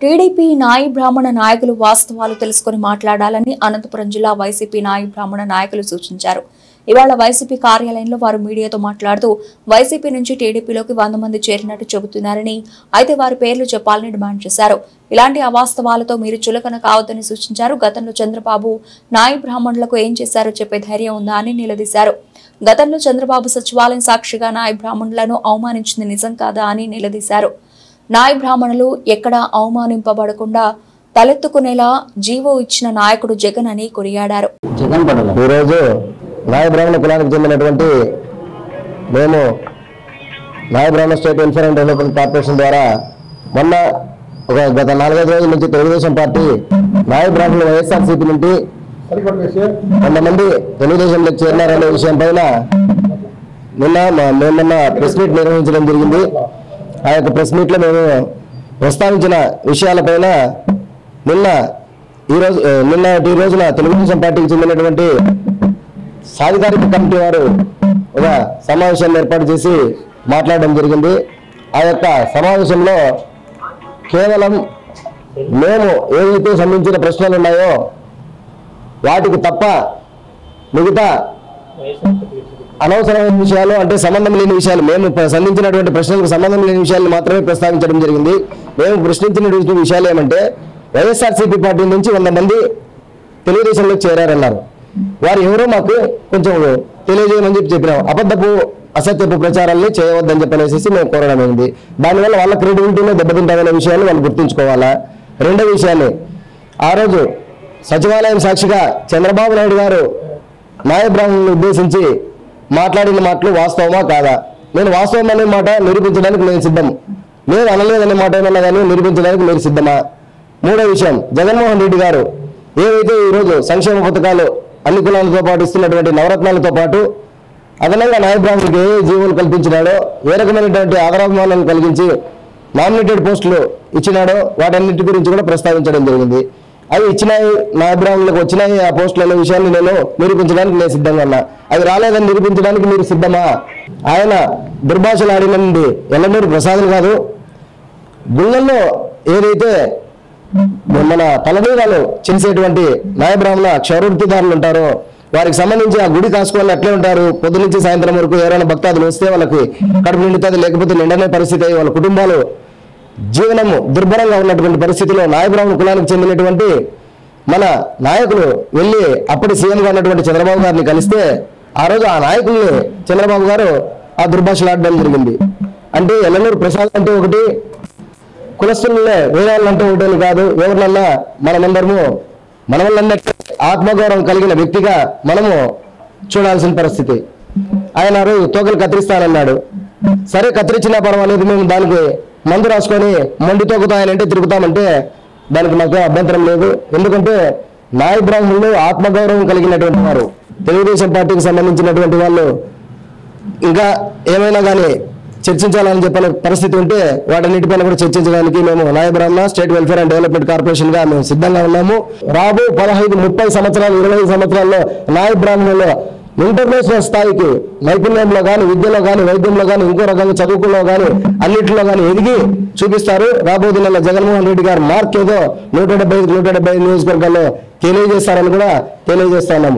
TDP నాయి బ్రాహ్మణ నాయకులు వాస్తవాలు తెలుసుకుని మాట్లాడాలని అనంతపురం జిల్లా వైసీపీ నాయి బ్రాహ్మణ నాయకులు సూచించారు. ఇవాళ వైసీపీ కార్యాలయంలో వారు మీడియాతో మాట్లాడుతూ వైసీపీ నుంచి టీడీపీలోకి 100 మంది చేరినట్టు చెబుతున్నారని, అయితే వారి పేర్లు చెప్పాలని డిమాండ్ చేశారు. ఇలాంటి అవాస్తవాలతో మీరు చులకన కావద్దని సూచించారు. గతంలో చంద్రబాబు నాయి బ్రాహ్మణులకు ఏం చేశారో చెప్పే ధైర్యం ఉందా అని నిలదీశారు. గతంలో చంద్రబాబు సచివాలయం సాక్షిగా నాయి బ్రాహ్మణులను అవమానించింది నిజం కాదా అని నిలదీశారు. నాయి బ్రాహ్మణులు ఎక్కడా అవమానింపబడకుండా తలెత్తుకునేలా జీవో ఇచ్చిన నాయకుడు జగన్ అని కొనియాడారు. నాయ బ్రాహ్మణ కులానికి చెందినటువంటి మేము నాయ బ్రాహ్మణ state welfare and development corporation ద్వారా మొన్న గత 4-5 రోజుల నుంచి తెలుగుదేశం పార్టీ నాయ బ్రాహ్మణులు వైఎస్ఆర్సీపీ నుండి 100 మంది తెలుగుదేశంలో చేరినారనే విషయం పైన మొన్న ప్రెస్ మీట్ నిర్వహించడం జరిగింది. ఆ యొక్క ప్రెస్ మీట్లో మేము ప్రస్తావించిన విషయాలపైన నిన్నటి రోజున తెలుగుదేశం పార్టీకి చెందినటువంటి సాధికారిక కమిటీ వారు ఒక సమావేశాన్ని ఏర్పాటు చేసి మాట్లాడడం జరిగింది. ఆ యొక్క సమావేశంలో కేవలం మేము ఏదైతే సంబంధించిన ప్రశ్నలు ఉన్నాయో వాటికి తప్ప మిగతా అనవసరమైన విషయాలు, అంటే సంబంధం లేని విషయాలు, మేము సంధించినటువంటి ప్రశ్నలకు సంబంధం లేని విషయాలను మాత్రమే ప్రస్తావించడం జరిగింది. మేము ప్రశ్నించినటువంటి విషయాలు ఏమంటే, వైఎస్ఆర్సీపీ పార్టీ నుంచి 100 మంది తెలుగుదేశంలో చేరారన్నారు. వారు ఎవరో మాకు కొంచెం తెలియజేయమని చెప్పినాం. అబద్ధపు అసత్యపు ప్రచారాన్ని చేయవద్దని చెప్పనేసి మేము కోరడం అయింది. దానివల్ల వాళ్ళ క్రెడిబిలిటీలో దెబ్బతింటామనే విషయాన్ని వాళ్ళు గుర్తుంచుకోవాలా. రెండో విషయాన్ని, ఆ రోజు సచివాలయం సాక్షిగా చంద్రబాబు నాయుడు గారు నాయ బ్రాహ్మణులను ఉద్దేశించి మాట్లాడిన మాటలు వాస్తవమా కాదా? నేను వాస్తవం అనే మాట నిరూపించడానికి నేను సిద్ధం. నేను అనలేదనే మాట ఏమన్నా కానీ నిరూపించడానికి మీరు సిద్ధమా? మూడో విషయం, జగన్మోహన్ రెడ్డి గారు ఏవైతే ఈరోజు సంక్షేమ పథకాలు అన్ని కులాలతో పాటు ఇస్తున్నటువంటి నవరత్నాలతో పాటు అదనంగా నాయ బ్రాహ్మణులకు ఏ జీవులు కల్పించినాడో, ఏ రకమైనటువంటి ఆదరాభిమానాలను కలిగించి నామినేటెడ్ పోస్టులు ఇచ్చినాడో వాటన్నిటి గురించి కూడా ప్రస్తావించడం జరిగింది. అవి ఇచ్చినాయి, నాయ బ్రాహ్మణులకు వచ్చినాయి ఆ పోస్టులు అనే విషయాన్ని నేను నిరూపించడానికి నేను సిద్ధంగా ఉన్నా. అవి రాలేదని నిరూపించడానికి మీరు సిద్ధమా? ఆయన దుర్భాషలు ఆడినండి ఎల్లమూరి ప్రసాదం కాదు. గుళ్ళల్లో ఏదైతే మన తలనీరాలు చేసేటువంటి నాయ బ్రాహ్మణ క్షౌరవృత్తిదారులు ఉంటారో వారికి సంబంధించి ఆ గుడి కాసుకోవాలి అట్లే ఉంటారు. పొద్దు నుంచి సాయంత్రం వరకు ఎవరైనా భక్తాదులు వస్తే వాళ్ళకి కడుపు నిండుతుంది, లేకపోతే నిండనే పరిస్థితి. వాళ్ళ కుటుంబాలు జీవనము దుర్భరంగా ఉన్నటువంటి పరిస్థితిలో నాయ బ్రాహ్మణ కులానికి చెందినటువంటి మన నాయకులు వెళ్ళి అప్పటి సీఎంగా ఉన్నటువంటి చంద్రబాబు గారిని కలిస్తే ఆ రోజు ఆ నాయకుల్ని చంద్రబాబు గారు ఆ దుర్భాషలాడడం జరిగింది. అంటే ఎల్లనూరు ప్రసాద్ అంటే ఒకటి, కులస్తులనే వేరే వాళ్ళంటే ఒకటి కాదు. ఎవరినన్నా మనమందరము మన వల్లన్నట్టు ఆత్మగౌరవం కలిగిన వ్యక్తిగా మనము చూడాల్సిన పరిస్థితి. ఆయన ఆ రోజు తోకలు కత్తిరిస్తానన్నాడు. సరే, కత్తిరించినా పర్వాలేదు, మేము దానికి మందు రాసుకొని మండి తోకుతా ఆయన అంటే తిరుగుతామంటే దానికి మాకు అభ్యంతరం లేదు. ఎందుకంటే నాయ బ్రాహ్మణులు ఆత్మగౌరవం కలిగినటువంటి వారు, తెలుగుదేశం పార్టీకి సంబంధించినటువంటి వాళ్ళు ఇంకా ఏమైనా కానీ చర్చించాలని చెప్పిన పరిస్థితి ఉంటే వాటన్నిటిపైన కూడా చర్చించడానికి మేము నాయ బ్రాహ్మణ state welfare and development corporation గా మేము సిద్ధంగా ఉన్నాము. రాబో 15-30 సంవత్సరాలు 25 సంవత్సరాల్లో నాయ బ్రాహ్మణులు ఇంటర్నేషనల్ స్థాయికి నైపుణ్యంలో కానీ, విద్యలో కానీ, వైద్యంలో కానీ, ఇంకో రకంగా చదువుకుల్లో కానీ అన్నింటిలో కానీ ఎదిగి చూపిస్తారు. రాబోయే నెల జగన్మోహన్ రెడ్డి గారు మార్క్ ఏదో 175 నియోజకవర్గాల్లో తెలియజేస్తారని కూడా తెలియజేస్తున్నాము.